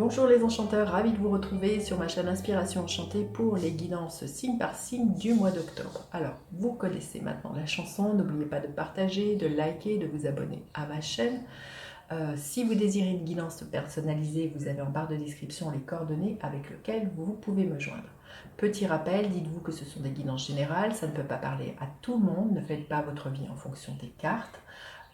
Bonjour les enchanteurs, ravi de vous retrouver sur ma chaîne Inspiration Enchantée pour les guidances signe par signe du mois d'octobre. Alors, vous connaissez maintenant la chanson, n'oubliez pas de partager, de liker, de vous abonner à ma chaîne. Si vous désirez une guidance personnalisée, vous avez en barre de description les coordonnées avec lesquelles vous pouvez me joindre. Petit rappel, dites-vous que ce sont des guidances générales, ça ne peut pas parler à tout le monde, ne faites pas votre vie en fonction des cartes.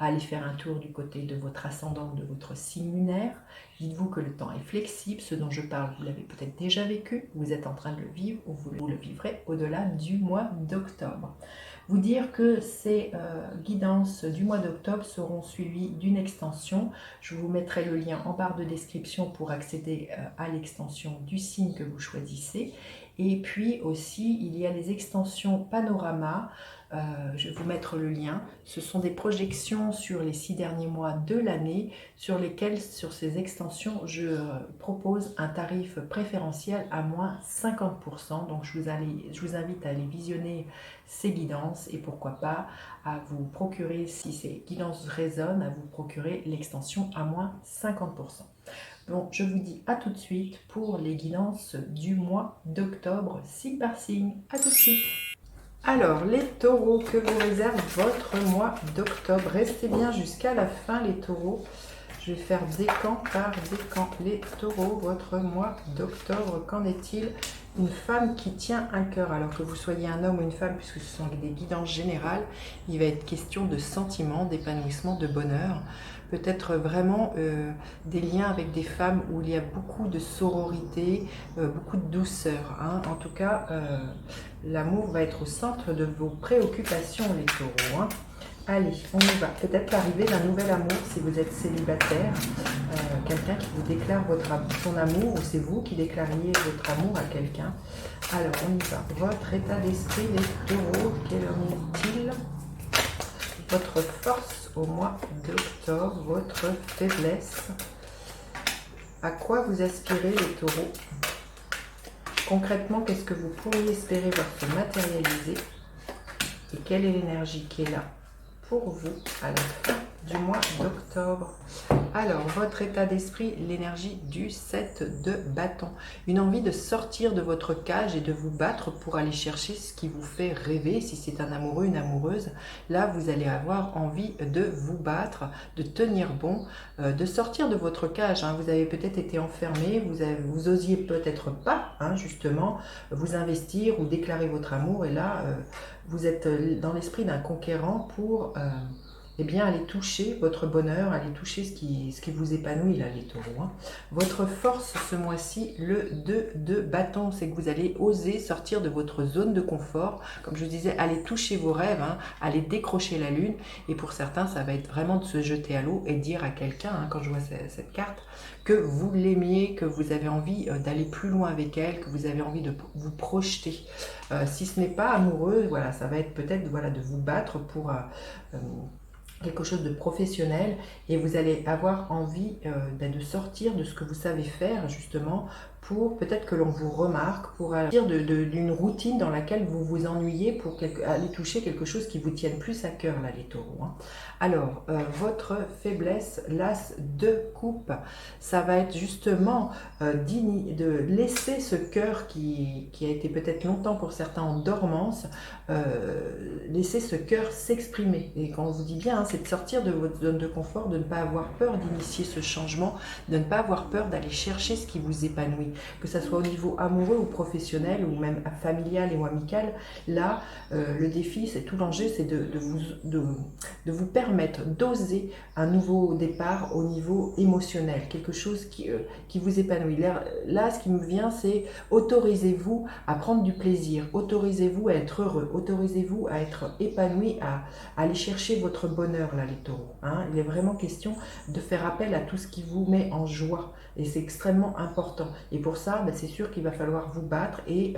Allez faire un tour du côté de votre ascendant, de votre signe lunaire. Dites-vous que le temps est flexible, ce dont je parle, vous l'avez peut-être déjà vécu, vous êtes en train de le vivre ou vous le vivrez au-delà du mois d'octobre. Vous dire que ces guidances du mois d'octobre seront suivies d'une extension. Je vous mettrai le lien en barre de description pour accéder à l'extension du signe que vous choisissez. Et puis aussi, il y a les extensions panorama. Je vais vous mettre le lien. Ce sont des projections sur les 6 derniers mois de l'année sur lesquelles, sur ces extensions, je propose un tarif préférentiel à moins 50%. Donc je vous invite à aller visionner ces guidances et pourquoi pas à vous procurer, si ces guidances résonnent, à vous procurer l'extension à moins 50%. Bon, je vous dis à tout de suite pour les guidances du mois d'octobre, signe par signe. À tout de suite. Alors, les taureaux, que vous réserve votre mois d'octobre? Restez bien jusqu'à la fin, les taureaux. Je vais faire décan par décan. Les taureaux, votre mois d'octobre, qu'en est-il? Une femme qui tient un cœur, alors que vous soyez un homme ou une femme, puisque ce sont des guidances générales, il va être question de sentiments, d'épanouissement, de bonheur. Peut-être vraiment des liens avec des femmes où il y a beaucoup de sororité, beaucoup de douceur. Hein. En tout cas, l'amour va être au centre de vos préoccupations, les taureaux. Hein. Allez, on y va. Peut-être l'arrivée d'un nouvel amour si vous êtes célibataire. Quelqu'un qui vous déclare son amour ou c'est vous qui déclariez votre amour à quelqu'un. Alors, on y va. Votre état d'esprit, les taureaux, quel en est-il? Votre force au mois d'octobre, votre faiblesse. À quoi vous aspirez, les taureaux? Concrètement, qu'est-ce que vous pourriez espérer voir se matérialiser? Et quelle est l'énergie qui est là pour vous à la fin du mois d'octobre? Alors, votre état d'esprit, l'énergie du 7 de bâton. Une envie de sortir de votre cage et de vous battre pour aller chercher ce qui vous fait rêver. Si c'est un amoureux, une amoureuse, là, vous allez avoir envie de vous battre, de tenir bon, de sortir de votre cage. Hein. Vous avez peut-être été enfermé, vous osiez peut-être pas, hein, justement, vous investir ou déclarer votre amour. Et là, vous êtes dans l'esprit d'un conquérant pour eh bien, aller toucher votre bonheur, aller toucher ce qui vous épanouit, là, les taureaux. Hein. Votre force ce mois-ci, le 2 de bâton, c'est que vous allez oser sortir de votre zone de confort. Comme je vous disais, aller toucher vos rêves, hein, aller décrocher la lune. Et pour certains, ça va être vraiment de se jeter à l'eau et dire à quelqu'un, hein, quand je vois cette carte, que vous l'aimiez, que vous avez envie d'aller plus loin avec elle, que vous avez envie de vous projeter. Si ce n'est pas amoureux, voilà, ça va être peut-être voilà, de vous battre pour quelque chose de professionnel et vous allez avoir envie de sortir de ce que vous savez faire justement pour peut-être que l'on vous remarque, pour sortir d'une routine dans laquelle vous vous ennuyez pour aller toucher quelque chose qui vous tienne plus à cœur, là, les taureaux. Hein. Alors, votre faiblesse, l'as de coupe, ça va être justement de laisser ce cœur qui a été peut-être longtemps pour certains en dormance, laisser ce cœur s'exprimer. Et quand on vous dit bien, hein, c'est de sortir de votre zone de confort, de ne pas avoir peur d'initier ce changement, de ne pas avoir peur d'aller chercher ce qui vous épanouit. Que ce soit au niveau amoureux ou professionnel ou même familial ou amical, là, le défi, c'est tout l'enjeu, c'est de vous permettre d'oser un nouveau départ au niveau émotionnel, quelque chose qui vous épanouit. Là, ce qui me vient, c'est autorisez-vous à prendre du plaisir, autorisez-vous à être heureux, autorisez-vous à être épanoui, à aller chercher votre bonheur, là, les taureaux. Hein. Il est vraiment question de faire appel à tout ce qui vous met en joie et c'est extrêmement important. Et pour ça, ben, c'est sûr qu'il va falloir vous battre et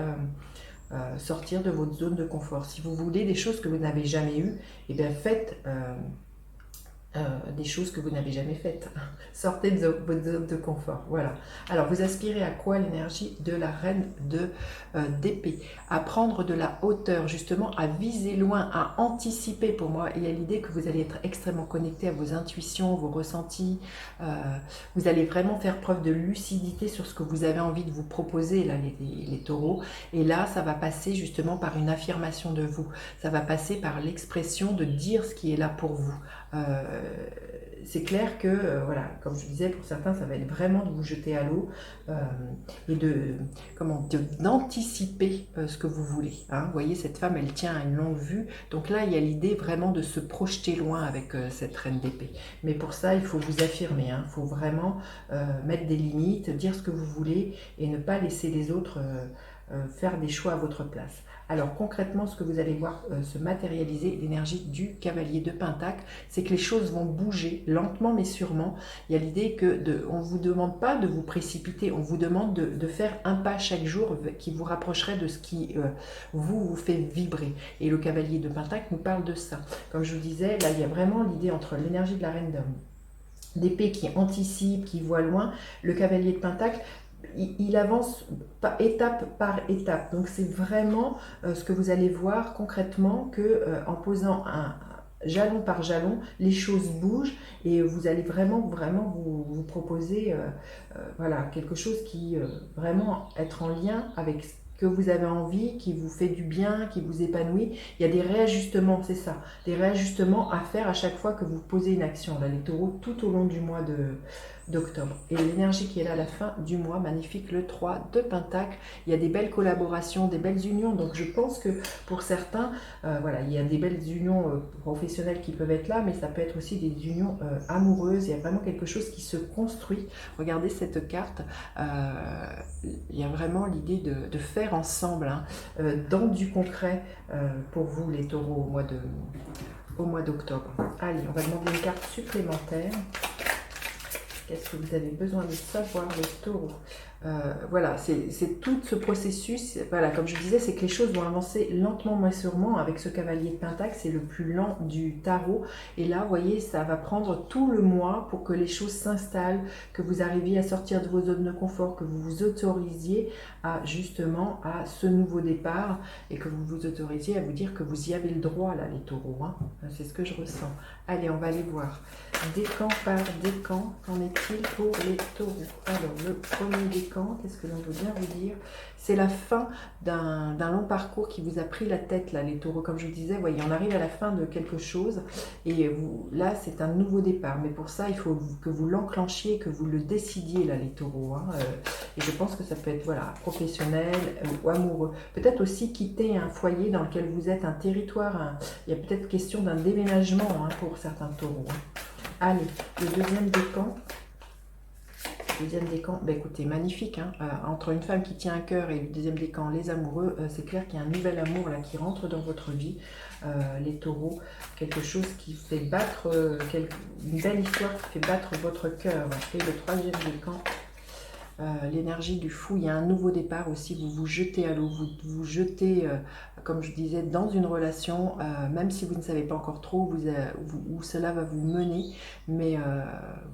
sortir de votre zone de confort. Si vous voulez des choses que vous n'avez jamais eues, eh bien faites des choses que vous n'avez jamais faites. Sortez de votre zone de confort. Voilà. Alors, vous aspirez à quoi l'énergie de la reine d'épée? À prendre de la hauteur, justement, à viser loin, à anticiper. Pour moi, il y a l'idée que vous allez être extrêmement connecté à vos intuitions, vos ressentis. Vous allez vraiment faire preuve de lucidité sur ce que vous avez envie de vous proposer, là, les taureaux. Et là, ça va passer justement par une affirmation de vous. Ça va passer par l'expression de dire ce qui est là pour vous. C'est clair que, voilà, comme je disais, pour certains, ça va être vraiment de vous jeter à l'eau et d'anticiper ce que vous voulez. Hein. Vous voyez, cette femme, elle tient à une longue vue. Donc là, il y a l'idée vraiment de se projeter loin avec cette reine d'épée. Mais pour ça, il faut vous affirmer. Hein. Il faut vraiment mettre des limites, dire ce que vous voulez et ne pas laisser les autres faire des choix à votre place. Alors concrètement, ce que vous allez voir se matérialiser, l'énergie du cavalier de Pentacle, c'est que les choses vont bouger lentement mais sûrement. Il y a l'idée que on ne vous demande pas de vous précipiter, on vous demande de faire un pas chaque jour qui vous rapprocherait de ce qui vous fait vibrer. Et le cavalier de Pentacle nous parle de ça. Comme je vous disais, là il y a vraiment l'idée entre l'énergie de la reine d'épée qui anticipe, qui voit loin, le cavalier de Pentacle, il avance étape par étape. Donc c'est vraiment ce que vous allez voir concrètement que en posant un jalon par jalon, les choses bougent et vous allez vraiment vous proposer voilà, quelque chose qui vraiment être en lien avec ce que vous avez envie, qui vous fait du bien, qui vous épanouit. Il y a des réajustements, c'est ça, des réajustements à faire à chaque fois que vous posez une action, là, les taureaux, tout au long du mois d'octobre. Et l'énergie qui est là à la fin du mois, magnifique, le 3 de Pentacle. Il y a des belles collaborations, des belles unions. Donc je pense que pour certains, voilà, il y a des belles unions professionnelles qui peuvent être là, mais ça peut être aussi des unions amoureuses. Il y a vraiment quelque chose qui se construit. Regardez cette carte. Il y a vraiment l'idée de faire ensemble, hein, dans du concret pour vous les taureaux au mois d'octobre. Allez, on va demander une carte supplémentaire. Qu'est-ce que vous avez besoin de savoir, les taureaux? Voilà, c'est tout ce processus. Voilà, comme je disais, c'est que les choses vont avancer lentement mais sûrement. Avec ce cavalier de Pentacle, c'est le plus lent du tarot. Et là, vous voyez, ça va prendre tout le mois pour que les choses s'installent, que vous arriviez à sortir de vos zones de confort, que vous vous autorisiez justement à ce nouveau départ et que vous vous autorisiez à vous dire que vous y avez le droit, là, les taureaux. Hein. C'est ce que je ressens. Allez, on va aller voir. Décan par décan, qu'en est-il pour les taureaux? Alors, le premier décan, qu'est-ce que l'on veut bien vous dire? C'est la fin d'un long parcours qui vous a pris la tête, là, les taureaux. Comme je vous disais, voyez, on arrive à la fin de quelque chose et là, c'est un nouveau départ. Mais pour ça, il faut que vous l'enclenchiez, que vous le décidiez, là, les taureaux. Hein. Et je pense que ça peut être, voilà, professionnel ou amoureux. Peut-être aussi quitter un foyer dans lequel vous êtes, un territoire. Il y a peut-être question d'un déménagement, hein, pour certains taureaux. Hein. Allez, le deuxième décan. Deuxième décan, bah écoutez, magnifique. Hein. Entre une femme qui tient un cœur et le deuxième décan, les amoureux, c'est clair qu'il y a un nouvel amour là qui rentre dans votre vie, les taureaux. Quelque chose qui fait battre, une belle histoire qui fait battre votre cœur. Et le troisième décan, l'énergie du fou, il y a un nouveau départ aussi, vous vous jetez à l'eau, vous vous jetez, comme je disais, dans une relation, même si vous ne savez pas encore trop où cela va vous mener, mais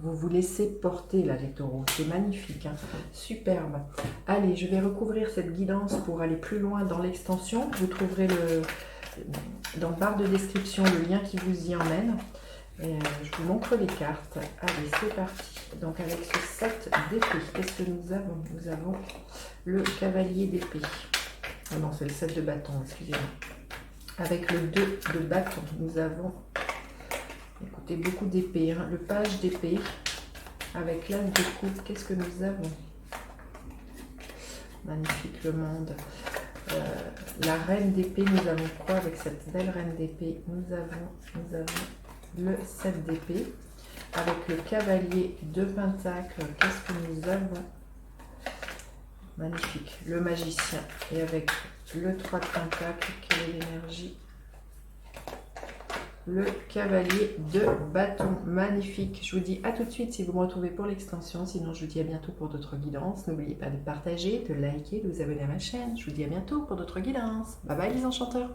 vous vous laissez porter là, les taureaux, c'est magnifique, hein. Superbe. Allez, je vais recouvrir cette guidance pour aller plus loin dans l'extension, vous trouverez dans le barre de description le lien qui vous y emmène. Et je vous montre les cartes. Allez, c'est parti. Donc avec ce 7 d'épée, qu'est-ce que nous avons? Nous avons le cavalier d'épée. Oh non, c'est le 7 de bâton, excusez-moi. Avec le 2 de bâton, nous avons, écoutez, beaucoup d'épée. Hein. Le page d'épée, avec l'as de coupe, qu'est-ce que nous avons? Magnifique le monde. La reine d'épée, nous avons quoi avec cette belle reine d'épée? Nous avons le 7 d'épée. Avec le cavalier de Pentacle, qu'est-ce que nous avons? Magnifique, le magicien. Et avec le 3 de Pentacle, quelle est l'énergie? Le cavalier de bâton, magnifique. Je vous dis à tout de suite si vous me retrouvez pour l'extension. Sinon, je vous dis à bientôt pour d'autres guidances. N'oubliez pas de partager, de liker, de vous abonner à ma chaîne. Je vous dis à bientôt pour d'autres guidances. Bye bye les enchanteurs.